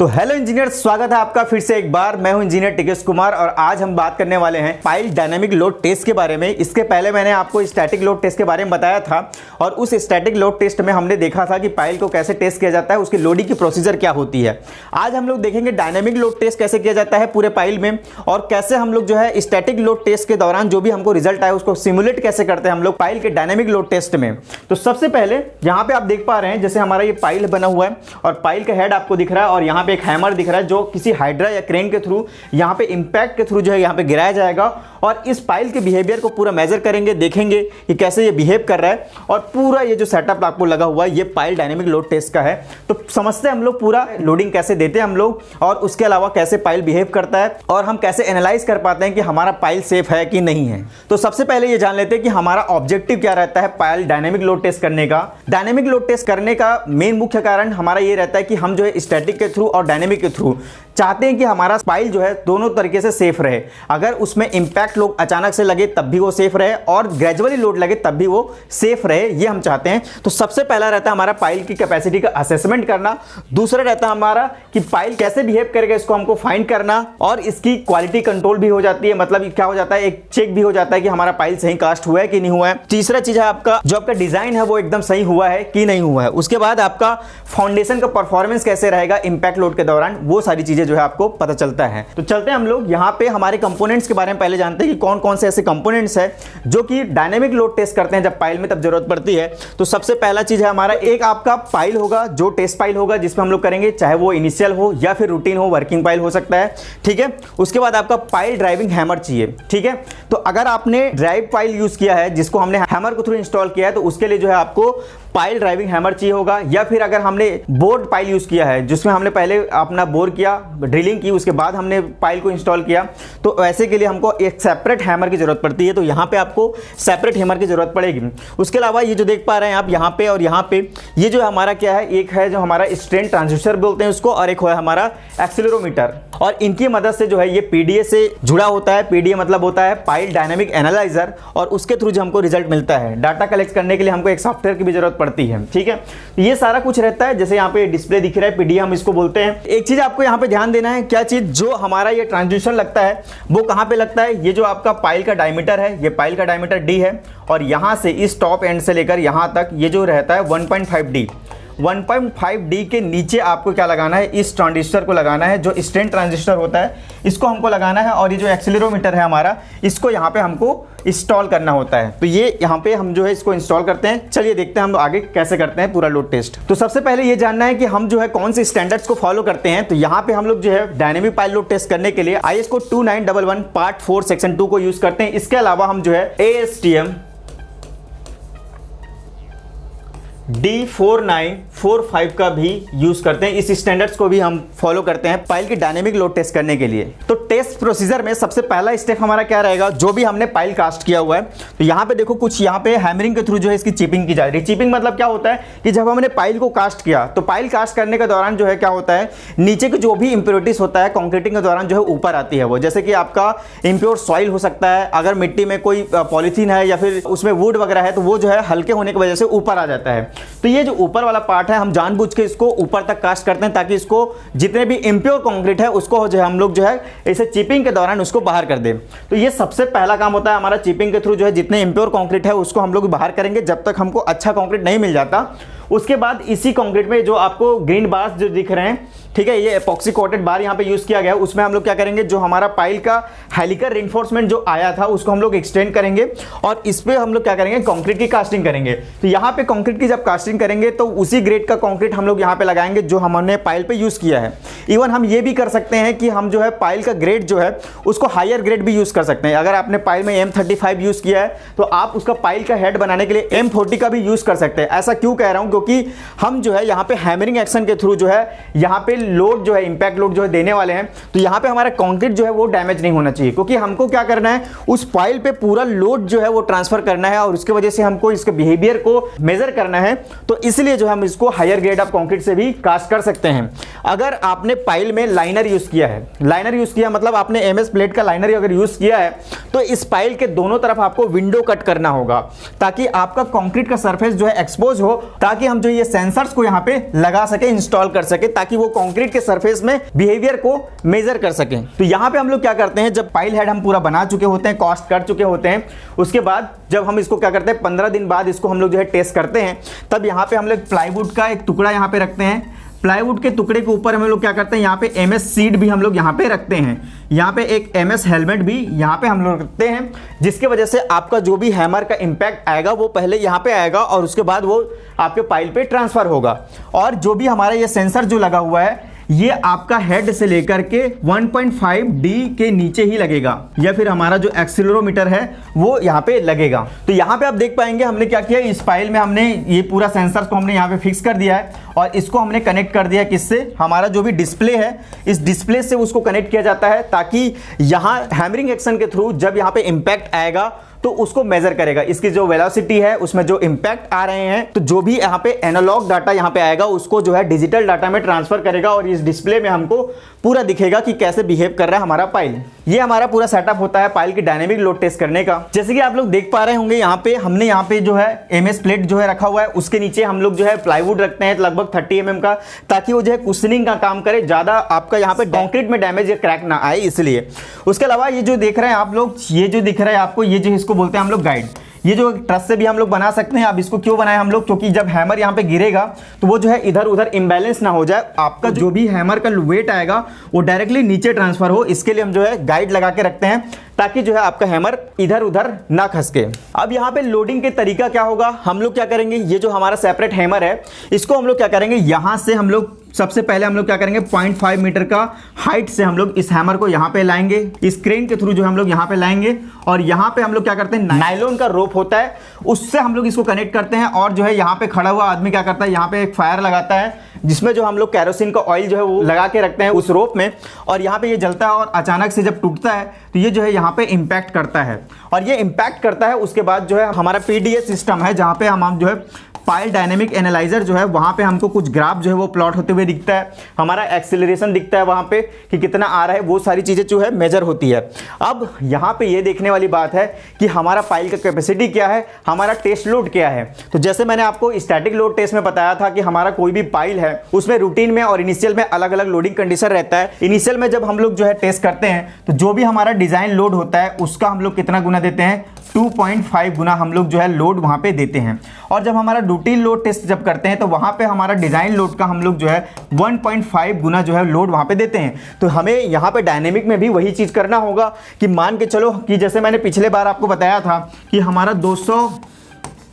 तो hello engineers, स्वागत है आपका फिर से एक बार। मैं हूं इंजीनियर टिकेश कुमार और आज हम बात करने वाले हैं पाइल डायनेमिक लोड टेस्ट के बारे में। इसके पहले मैंने आपको स्टैटिक लोड टेस्ट के बारे में बताया था और उस स्टैटिक लोड टेस्ट में हमने देखा था कि पाइल को कैसे टेस्ट किया जाता है, उसकी लोडिंग की प्रोसीजर क्या होती है। आज हम लोग देखेंगे डायनेमिक लोड टेस्ट कैसे किया जाता है पूरे पाइल में, और कैसे हम लोग जो है स्टैटिक लोड टेस्ट के दौरान जो भी हमको रिजल्ट आए उसको सिमुलेट कैसे करते हैं हम लोग पाइल के डायनेमिक लोड टेस्ट में। तो सबसे पहले यहाँ पे आप देख पा रहे हैं जैसे हमारा ये पाइल बना हुआ है और पाइल का हेड आपको दिख रहा है और यहाँ पे एक हैमर दिख रहा है जो किसी हाइड्रा या क्रेन के थ्रू यहाँ पे इंपैक्ट के थ्रू जो है यहाँ पे गिराया जाएगा और इस पाइल के बिहेवियर को पूरा मेजर करेंगे, देखेंगे कि कैसे ये बिहेव कर रहा है। और पूरा ये जो सेटअप आपको लगा हुआ है ये पाइल डायनेमिक लोड टेस्ट का है। तो समझते हैं हम लोग पूरा लोडिंग कैसे देते हैं हम लोग, और उसके अलावा कैसे पाइल बिहेव करता है और हम कैसे एनालाइज कर पाते हैं कि हमारा पाइल सेफ है कि नहीं है। तो सबसे पहले ये जान लेते हैं कि हमारा ऑब्जेक्टिव क्या रहता है पाइल डायनेमिक लोड टेस्ट करने का। डायनेमिक लोड टेस्ट करने का मेन मुख्य कारण हमारा ये रहता है कि हम जो है स्टैटिक के थ्रू और डायनेमिक के थ्रू चाहते हैं कि हमारा पाइल जो है दोनों तरीके से सेफ रहे। अगर उसमें इंपैक्ट लोड अचानक से लगे तब भी वो सेफ रहे और ग्रेजुअली लोड लगे तब भी वो सेफ रहे, ये हम चाहते हैं। तो सबसे पहला रहता है हमारा पाइल की कैपेसिटी का असेसमेंट करना। दूसरा रहता है हमारा कि पाइल कैसे बिहेव करेगा इसको हमको फाइंड करना, और इसकी क्वालिटी कंट्रोल भी हो जाती है। मतलब क्या हो जाता है, एक चेक भी हो जाता है कि हमारा पाइल सही कास्ट हुआ है कि नहीं हुआ है। तीसरा चीज है आपका जो आपका डिजाइन है वो एकदम सही हुआ है कि नहीं हुआ है। उसके बाद आपका फाउंडेशन का परफॉर्मेंस कैसे रहेगा इंपैक्ट लोड के दौरान, वो सारी चीजें जो है आपको पता चलता है। तो चलते हैं हम लोग यहाँ पे हमारे कंपोनेंट्स के बारे में पहले जानते हैं कि कौन कौन से ऐसे कंपोनेंट्स है जो कि डायनेमिक लोड टेस्ट करते हैं जब पाइल में तब जरूरत पड़ती है। तो सबसे पहला चीज है हमारा एक आपका पाइल होगा जो टेस्ट पाइल होगा जिसमें हम लोग करेंगे, चाहे वो इनिशियल हो या फिर रूटीन हो, वर्किंग पाइल हो सकता है, ठीक है। उसके बाद आपका पाइल ड्राइविंग हैमर चाहिए, ठीक है। तो अगर आपने ड्राइव पाइल यूज किया है जिसको हमने हैमर के थ्रू इंस्टॉल किया है तो उसके लिए जो है आपको पाइल ड्राइविंग हैमर चाहिए होगा। या फिर अगर हमने बोर्ड पाइल यूज किया है जिसमें हमने पहले अपना बोर किया, ड्रिलिंग की, उसके बाद हमने पाइल को इंस्टॉल किया, तो ऐसे के लिए हमको एक सेपरेट हैमर की जरूरत पड़ती है। तो यहाँ पे आपको सेपरेट हैमर की जरूरत पड़ेगी। उसके अलावा ये जो देख पा रहे हैं आप यहाँ पे और यहाँ पे, ये जो हमारा क्या है, एक है जो हमारा स्ट्रेन ट्रांसड्यूसर बोलते हैं उसको, और एक है हमारा एक्सीलरोमीटर। और इनकी मदद से जो है ये पीडीए से जुड़ा होता है। पीडीए मतलब होता है पाइल डायनेमिक एनालाइजर, और उसके थ्रू जो हमको रिजल्ट मिलता है। डाटा कलेक्ट करने के लिए हमको एक सॉफ्टवेयर की भी जरूरत पड़ती है, ठीक है। ये सारा कुछ रहता है। जैसे यहाँ पे डिस्प्ले दिख रहा है, पीडीए हम इसको बोलते हैं। एक चीज आपको यहाँ पे ध्यान देना है, क्या चीज, जो हमारा ये ट्रांसड्यूसर लगता है वो कहाँ पे लगता है, ये जो आपका पाइल का डायमीटर है, ये पाइल का डायमीटर डी है, और यहाँ से इस टॉप एंड से लेकर यहाँ तक ये जो रहता है 1.5D। 1.5D के नीचे आपको क्या लगाना है, इस ट्रांजिस्टर को लगाना है जो स्ट्रेन ट्रांजिस्टर होता है, इसको हमको लगाना है। और ये जो एक्सीलरोमीटर है हमारा, इसको यहाँ पे हमको इंस्टॉल करना होता है। तो ये यहाँ पे हम जो है इसको इंस्टॉल करते हैं। चलिए देखते हैं हम आगे कैसे करते हैं पूरा लोड टेस्ट। तो सबसे पहले ये जानना है कि हम जो है कौन से स्टैंडर्ड्स को फॉलो करते हैं। तो यहाँ पे हम लोग जो है डायनेमिक पाइल लोड टेस्ट करने के लिए IS कोड 2911 पार्ट 4 सेक्शन 2 को यूज करते हैं। इसके अलावा हम जो है ASTM D4945 का भी यूज करते हैं। इस स्टैंडर्ड्स को भी हम फॉलो करते हैं पाइल की डायनेमिक लोड टेस्ट करने के लिए। तो टेस्ट प्रोसीजर में सबसे पहला स्टेप हमारा क्या रहेगा, जो भी हमने पाइल कास्ट किया हुआ है, तो यहाँ पे देखो कुछ यहाँ पे हैमरिंग के थ्रू जो है इसकी चिपिंग की जा रही है। चिपिंग मतलब क्या होता है कि जब हमने पाइल को कास्ट किया तो पाइल कास्ट करने के दौरान जो है क्या होता है, नीचे के जो भी इंप्योरिटीज होता है कंक्रीटिंग के दौरान जो है ऊपर आती है वो। जैसे कि आपका इम्प्योर सॉइल हो सकता है, अगर मिट्टी में कोई पॉलीथीन है या फिर उसमें वुड वगैरह है तो वो जो है हल्के होने की वजह से ऊपर आ जाता है। तो ये जो ऊपर वाला पार्ट है हम जानबूझ के इसको ऊपर तक कास्ट करते हैं ताकि इसको जितने भी इम्प्योर कंक्रीट है उसको जो है हम लोग जो है इसे चिपिंग के दौरान उसको बाहर कर दें। तो ये सबसे पहला काम होता है हमारा, चिपिंग के थ्रू जो है जितने इम्प्योर कंक्रीट है उसको हम लोग बाहर करेंगे जब तक हमको अच्छा कंक्रीट नहीं मिल जाता। उसके बाद इसी कंक्रीट में जो आपको ग्रीन बार्स जो दिख रहे हैं, ठीक है, ये एपॉक्सी कोटेड बार यहाँ पे यूज किया गया है, उसमें हम लोग क्या करेंगे, जो हमारा पाइल का हेलिकल रिइंफोर्समेंट जो आया था उसको हम लोग एक्सटेंड करेंगे और इस पे हम लोग क्या करेंगे, कंक्रीट की कास्टिंग करेंगे। तो यहाँ पे कंक्रीट की जब कास्टिंग करेंगे तो उसी ग्रेड का कंक्रीट हम लोग यहाँ पे लगाएंगे जो हमने पाइल पे यूज किया है। इवन हम ये भी कर सकते हैं कि हम जो है पाइल का ग्रेड जो है उसको हायर ग्रेड भी यूज कर सकते हैं। अगर आपने पाइल में M35 यूज किया है तो आप उसका पाइल का हेड बनाने के लिए M40 का भी यूज कर सकते हैं। ऐसा क्यों कह रहा हूं, क्योंकि हम जो है यहाँ पे हैमरिंग एक्शन के थ्रू जो है यहाँ पे लोड जो है इंपैक्ट लोड जो है देने वाले हैं, तो यहाँ पे हमारा कंक्रीट जो है वो डैमेज नहीं होना चाहिए, क्योंकि हमको क्या करना है, उस पाइल पे पूरा लोड जो है वो ट्रांसफर करना है और उसके वजह से हमको इसके बिहेवियर को मेजर करना है। तो इसलिए जो हम इसको हायर ग्रेड ऑफ कंक्रीट से भी कास्ट कर सकते हैं। अगर आपने पाइल में लाइनर यूज किया है, लाइनर यूज किया मतलब आपने एमएस प्लेट का लाइनर अगर यूज किया है, तो इस पाइल के दोनों तरफ आपको विंडो कट करना होगा ताकि आपका कंक्रीट का सरफेस जो है एक्सपोज हो, ताकि हम जो ये सेंसर्स को यहाँ पे लगा सके, इंस्टॉल कर सके, ताकि वो कंक्रीट के सरफेस में बिहेवियर को मेजर कर सकें। तो यहाँ पे हम लोग क्या करते हैं, जब पाइल हेड हम पूरा बना चुके होते हैं, कॉस्ट कर चुके होते हैं, उसके बाद जब हम इसको क्या करते हैं 15 दिन बाद इसको हम लोग जो है टेस्ट करते हैं, तब यहाँ पे हम लोग प्लाईवुड का एक टुकड़ा यहाँ पे रखते हैं। प्लाईवुड के टुकड़े के ऊपर हम लोग क्या करते हैं, यहाँ पे एमएस सीट भी हम लोग यहाँ पे रखते हैं। यहाँ पे एक एमएस हेलमेट भी यहाँ पे हम लोग रखते हैं, जिसके वजह से आपका जो भी हैमर का इम्पैक्ट आएगा वो पहले यहाँ पे आएगा और उसके बाद वो आपके पाइल पे ट्रांसफर होगा। और जो भी हमारा ये सेंसर जो लगा हुआ है, ये आपका हेड से लेकर के 1.5D के नीचे ही लगेगा, या फिर हमारा जो एक्सीलरोमीटर है वो यहाँ पे लगेगा। तो यहाँ पे आप देख पाएंगे हमने क्या किया, इस फाइल में हमने ये पूरा सेंसर को हमने यहाँ पे फिक्स कर दिया है और इसको हमने कनेक्ट कर दिया किससे, हमारा जो भी डिस्प्ले है, इस डिस्प्ले से उसको कनेक्ट किया जाता है, ताकि यहाँ हैमरिंग एक्शन के थ्रू जब यहाँ पे इम्पैक्ट आएगा तो उसको मेजर करेगा, इसकी जो वेलोसिटी है उसमें जो इम्पैक्ट आ रहे हैं, तो जो भी यहाँ पे एनालॉग डाटा यहाँ पे आएगा उसको जो है डिजिटल डाटा में ट्रांसफर करेगा और इस डिस्प्ले में हमको पूरा दिखेगा कि कैसे बिहेव कर रहा है हमारा पाइल। ये हमारा पूरा सेटअप होता है पाइल की डायनेमिक लोड टेस्ट करने का। जैसे कि आप लोग देख पा रहे होंगे, यहाँ पे हमने यहाँ पे जो है एमएस प्लेट जो है रखा हुआ है, उसके नीचे हम लोग जो है प्लाईवुड रखते हैं लगभग 30 mm का, ताकि वो जो है कुशनिंग का काम करे, ज्यादा आपका यहाँ पे कंक्रीट में डैमेज या क्रैक ना आए इसलिए। उसके अलावा ये जो देख रहे हैं आप लोग, ये जो दिख रहा है आपको, ये जो इसको बोलते हैं हम लोग गाइड, ये जो ट्रस से भी हम लोग बना सकते हैं। अब इसको क्यों बनाए हम लोग, क्योंकि जब हैमर यहाँ पे गिरेगा तो वो जो है इधर उधर इम्बैलेंस ना हो जाए, आपका जो भी हैमर का वेट आएगा वो डायरेक्टली नीचे ट्रांसफर हो, इसके लिए हम जो है गाइड लगा के रखते हैं, ताकि जो है आपका हैमर इधर उधर ना खसके। अब यहाँ पे लोडिंग के तरीका क्या होगा, हम लोग क्या करेंगे, ये जो हमारा सेपरेट हैमर है इसको हम लोग क्या करेंगे, यहाँ से हम लोग सबसे पहले हम लोग क्या करेंगे 0.5 मीटर का हाइट से हम लोग इस हैमर को यहाँ पे लाएंगे, इस क्रेन के थ्रू जो हम लोग यहाँ पे लाएंगे, और यहाँ पे हम लोग क्या करते हैं, नायलॉन का रोप होता है उससे हम लोग इसको कनेक्ट करते हैं। और जो है यहाँ पे खड़ा हुआ आदमी क्या करता है, यहाँ पे एक फायर लगाता है जिसमें जो हम लोग कैरोसिन का ऑयल जो है वो लगा के रखते हैं उस रोप में, और यहाँ पे ये जलता है और अचानक से जब टूटता है तो ये जो है यहाँ पे इम्पैक्ट करता है, और ये इम्पैक्ट करता है उसके बाद जो है हमारा PDA सिस्टम है, जहाँ पे हम जो है पाइल डायनेमिक एनालाइजर जो है वहाँ पे हमको कुछ ग्राफ जो है वो प्लॉट होते हुए दिखता है, हमारा एक्सेलरेशन दिखता है वहाँ पे कि कितना आ रहा है, वो सारी चीज़ें जो है मेजर होती है। अब यहाँ पे ये देखने वाली बात है कि हमारा पाइल का कैपेसिटी क्या है, हमारा टेस्ट लोड क्या है। तो जैसे मैंने आपको स्टैटिक लोड टेस्ट में बताया था कि हमारा कोई भी पाइल है उसमें रूटीन में और इनिशियल में अलग अलग लोडिंग कंडीशन रहता है। इनिशियल में जब हम लोग जो है टेस्ट करते हैं तो जो भी हमारा डिजाइन लोड होता है उसका हम लोग कितना गुना देते हैं, 2.5 गुना हम लोग जो है लोड वहाँ पे देते हैं। और जब हमारा रूटीन लोड टेस्ट जब करते हैं तो वहाँ पे हमारा डिज़ाइन लोड का हम लोग जो है 1.5 गुना जो है लोड वहाँ पे देते हैं। तो हमें यहाँ पे डायनेमिक में भी वही चीज़ करना होगा कि मान के चलो कि जैसे मैंने पिछले बार आपको बताया था कि हमारा 200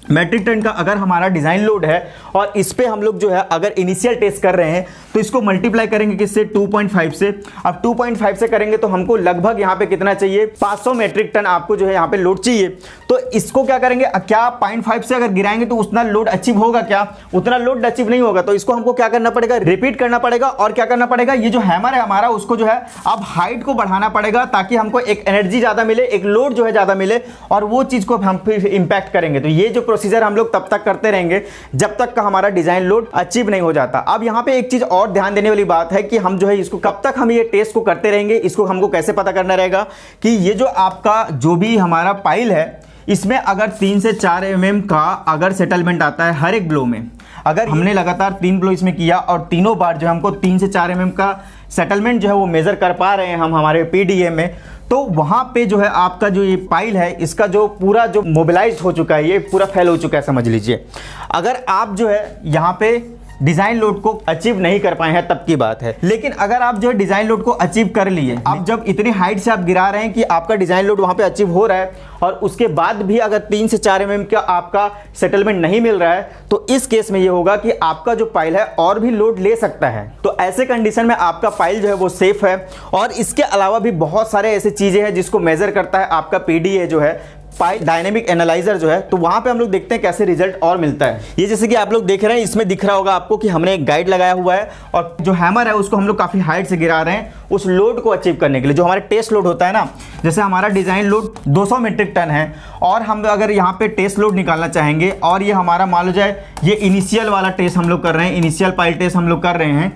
मैट्रिक टन का अगर हमारा डिज़ाइन लोड है और इस पे हम लोग जो है अगर इनिशियल टेस्ट कर रहे हैं तो इसको मल्टीप्लाई करेंगे किससे, 2.5 से। अब 2.5 से करेंगे तो हमको लगभग यहाँ पे कितना चाहिए, 500 मैट्रिक टन आपको जो है यहाँ पे लोड चाहिए। तो इसको क्या करेंगे, क्या 0.5 से अगर गिराएंगे तो उतना लोड अचीव होगा क्या, उतना लोड अचीव नहीं होगा। तो इसको हमको क्या करना पड़ेगा, रिपीट करना पड़ेगा। और क्या करना पड़ेगा, ये जो हैमर है हमारा उसको जो है अब हाइट को बढ़ाना पड़ेगा ताकि हमको एक एनर्जी ज़्यादा मिले, एक लोड जो है ज़्यादा मिले, और वो चीज़ को हम फिर इम्पैक्ट करेंगे। तो ये जो प्रोसीजर हम लोग तब तक करते रहेंगे जब तक का हमारा डिजाइन लोड अचीव नहीं हो जाता। अब यहाँ पे एक चीज और ध्यान देने वाली बात है कि हम जो है इसको कब तक हम ये टेस्ट को करते रहेंगे, इसको हमको कैसे पता करना रहेगा कि ये जो आपका जो भी हमारा पाइल है इसमें अगर 3 से 4 mm का अगर सेटलमेंट आता है हर एक ब्लो में, अगर हमने लगातार 3 ब्लो इसमें किया और तीनों बार जो हमको 3 से 4 mm का सेटलमेंट जो है वो मेजर कर पा रहे हैं हम हमारे PDA में, तो वहाँ पे जो है आपका जो ये पाइल है इसका जो पूरा जो मोबिलाइज हो चुका है, ये पूरा फेल हो चुका है समझ लीजिए। अगर आप जो है यहाँ पे डिजाइन लोड को अचीव नहीं कर पाए हैं तब की बात है। लेकिन अगर आप जो है डिजाइन लोड को अचीव कर लिए, आप जब इतनी हाइट से आप गिरा रहे हैं कि आपका डिजाइन लोड वहाँ पे अचीव हो रहा है और उसके बाद भी अगर 3 से 4 mm का आपका सेटलमेंट नहीं मिल रहा है, तो इस केस में ये होगा कि आपका जो पाइल है और भी लोड ले सकता है। तो ऐसे कंडीशन में आपका पाइल जो है वो सेफ है। और इसके अलावा भी बहुत सारे ऐसे चीजें हैं जिसको मेजर करता है आपका PDA जो है, पाइल डायनेमिक एनालाइजर जो है। तो वहां पे हम लोग देखते हैं कैसे रिजल्ट और मिलता है। ये जैसे कि आप लोग देख रहे हैं, इसमें दिख रहा होगा आपको कि हमने एक गाइड लगाया हुआ है और जो हैमर है उसको हम लोग काफी हाइट से गिरा रहे हैं उस लोड को अचीव करने के लिए। जो हमारा टेस्ट लोड होता है ना, जैसे हमारा डिजाइन लोड 200 मीट्रिक टन है और हम अगर यहाँ पे टेस्ट लोड निकालना चाहेंगे और ये हमारा मान लो जाए ये इनिशियल वाला टेस्ट हम लोग कर रहे हैं, इनिशियल पाइल टेस्ट हम लोग कर रहे हैं,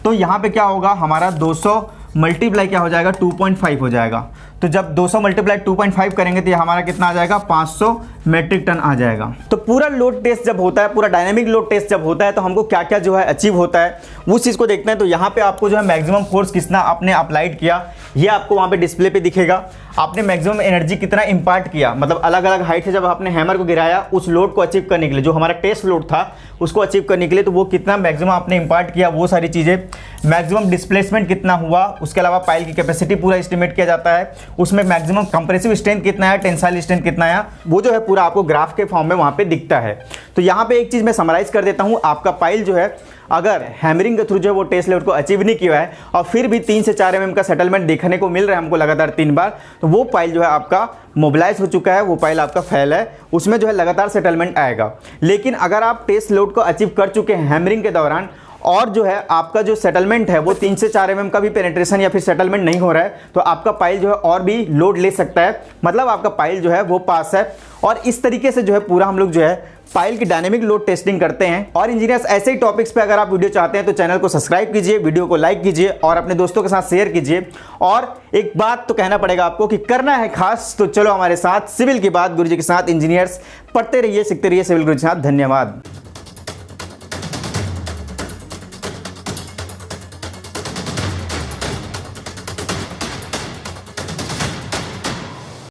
तो यहाँ पे क्या होगा, हमारा 200 मल्टीप्लाई क्या हो जाएगा, 2.5 हो जाएगा। तो जब 200 मल्टीप्लाई 2.5 करेंगे तो ये हमारा कितना आ जाएगा, 500 मेट्रिक टन आ जाएगा। तो पूरा लोड टेस्ट जब होता है, पूरा डायनेमिक लोड टेस्ट जब होता है तो हमको क्या क्या जो है अचीव होता है उस चीज़ को देखते हैं। तो यहाँ पे आपको जो है मैक्सिमम फोर्स कितना आपने अप्लाइड किया ये आपको वहाँ पे डिस्प्ले पे दिखेगा। आपने मैक्सिमम एनर्जी कितना इंपार्ट किया, मतलब अलग अलग हाइट से जब आपने हैमर को गिराया उस लोड को अचीव करने के लिए, जो हमारा टेस्ट लोड था उसको अचीव करने के लिए, तो वो कितना मैक्सिमम आपने इंपार्ट किया, वो सारी चीज़ें। मैक्सिमम डिस्प्लेसमेंट कितना हुआ, उसके अलावा पाइल की कैपेसिटी पूरा एस्टिमेट किया जाता है। उसमें मैक्सिमम कंप्रेसिव स्ट्रेंथ कितना है, टेंसाइल स्ट्रेंथ कितना है, वो जो है पूरा आपको ग्राफ के फॉर्म में वहाँ पे दिखता है। तो यहाँ पे एक चीज़ मैं समराइज कर देता हूँ, आपका पाइल जो है अगर हैमरिंग के थ्रू जो है वो टेस्ट लोड को अचीव नहीं किया है और फिर भी 3 से 4 mm का सेटलमेंट देखने को मिल रहा है हमको लगातार 3 बार, तो वो पाइल जो है आपका मोबिलाइज हो चुका है, वो पाइल आपका फेल है, उसमें जो है लगातार सेटलमेंट आएगा। लेकिन अगर आप टेस्ट लोड को अचीव कर चुके हैं हैमरिंग के दौरान और जो है आपका जो सेटलमेंट है वो 3 से 4 mm का भी पेनिट्रेशन या फिर सेटलमेंट नहीं हो रहा है, तो आपका पाइल जो है और भी लोड ले सकता है, मतलब आपका पाइल जो है वो पास है। और इस तरीके से जो है पूरा हम लोग जो है पाइल की डायनेमिक लोड टेस्टिंग करते हैं। और इंजीनियर्स ऐसे ही टॉपिक्स पे अगर आप वीडियो चाहते हैं तो चैनल को सब्सक्राइब कीजिए, वीडियो को लाइक कीजिए और अपने दोस्तों के साथ शेयर कीजिए। और एक बात तो कहना पड़ेगा आपको कि करना है खास, तो चलो हमारे साथ सिविल की बात गुरुजी के साथ। इंजीनियर्स पढ़ते रहिए, सीखते रहिए सिविल गुरुजी के साथ। धन्यवाद।